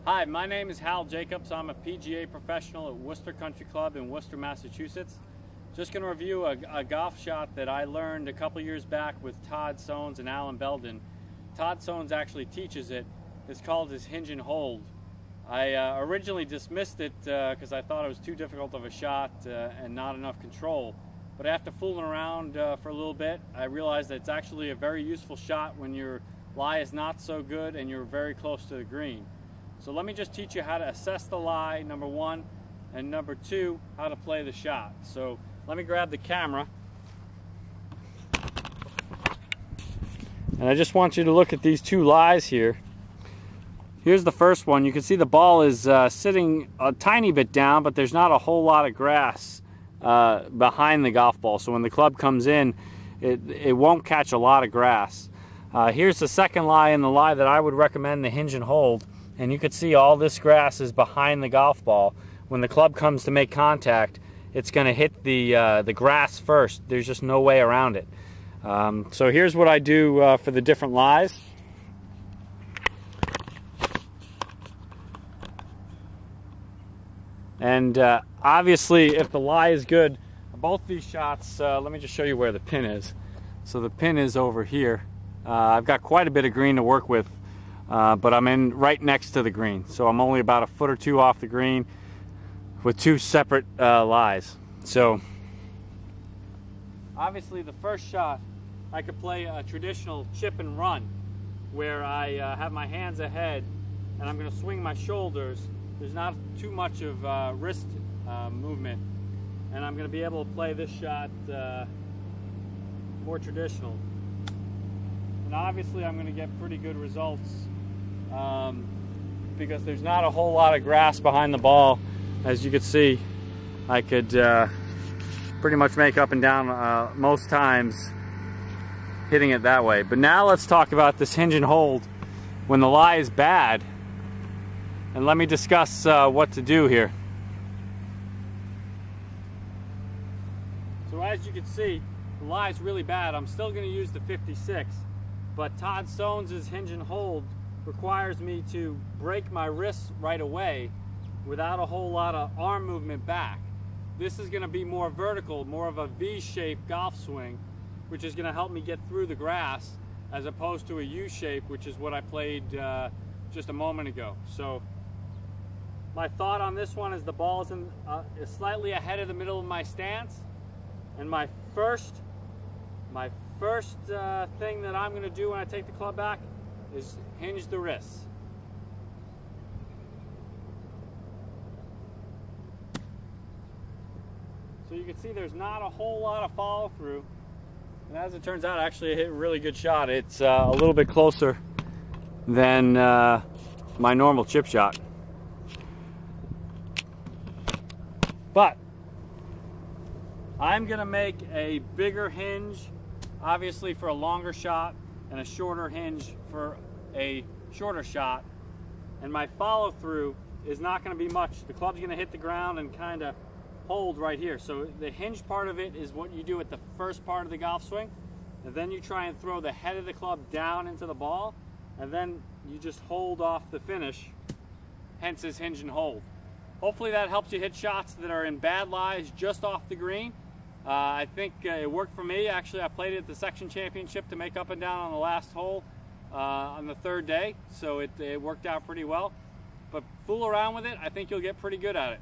Hi, my name is Hal Jacobs. I'm a PGA professional at Worcester Country Club in Worcester, Massachusetts. Just going to review a golf shot that I learned a couple years back with Todd Soanes and Alan Belden. Todd Soanes actually teaches it. It's called his Hinge and Hold. I originally dismissed it because I thought it was too difficult of a shot and not enough control. But after fooling around for a little bit, I realized that it's actually a very useful shot when your lie is not so good and you're very close to the green. So let me just teach you how to assess the lie, number one, and number two, how to play the shot. So let me grab the camera. And I just want you to look at these two lies here. Here's the first one. You can see the ball is sitting a tiny bit down, but there's not a whole lot of grass behind the golf ball. So when the club comes in, it won't catch a lot of grass. Here's the second lie, and the lie that I would recommend, the Hinge and Hold. And you can see all this grass is behind the golf ball. When the club comes to make contact, it's going to hit the grass first. There's just no way around it. So here's what I do for the different lies. And obviously, if the lie is good, both these shots, let me just show you where the pin is. So the pin is over here. I've got quite a bit of green to work with. But I'm in right next to the green, so I'm only about a foot or two off the green with two separate lies. So obviously the first shot, I could play a traditional chip and run where I have my hands ahead and I'm going to swing my shoulders. There's not too much of wrist movement, and I'm going to be able to play this shot more traditional. And obviously I'm going to get pretty good results because there's not a whole lot of grass behind the ball. As you can see, I could pretty much make up and down most times hitting it that way. But now let's talk about this Hinge and Hold when the lie is bad, and let me discuss what to do here. So as you can see, the lie is really bad. I'm still going to use the 56, but Todd Soanes' Hinge and Hold requires me to break my wrists right away without a whole lot of arm movement back. This is going to be more vertical, more of a V-shaped golf swing, which is going to help me get through the grass as opposed to a U-shape, which is what I played just a moment ago. So my thought on this one is the ball is slightly ahead of the middle of my stance, and my first thing that I'm going to do when I take the club back is hinge the wrists. So you can see there's not a whole lot of follow through, and as it turns out, actually I hit a really good shot. It's a little bit closer than my normal chip shot, but I'm gonna make a bigger hinge obviously for a longer shot and a shorter hinge for a shorter shot, and my follow through is not going to be much. The club's going to hit the ground and kind of hold right here. So the hinge part of it is what you do at the first part of the golf swing, and then you try and throw the head of the club down into the ball, and then you just hold off the finish, hence his Hinge and Hold. Hopefully that helps you hit shots that are in bad lies just off the green. I think it worked for me. Actually, I played it at the section championship to make up and down on the last hole on the third day, so it worked out pretty well. But fool around with it, I think you'll get pretty good at it.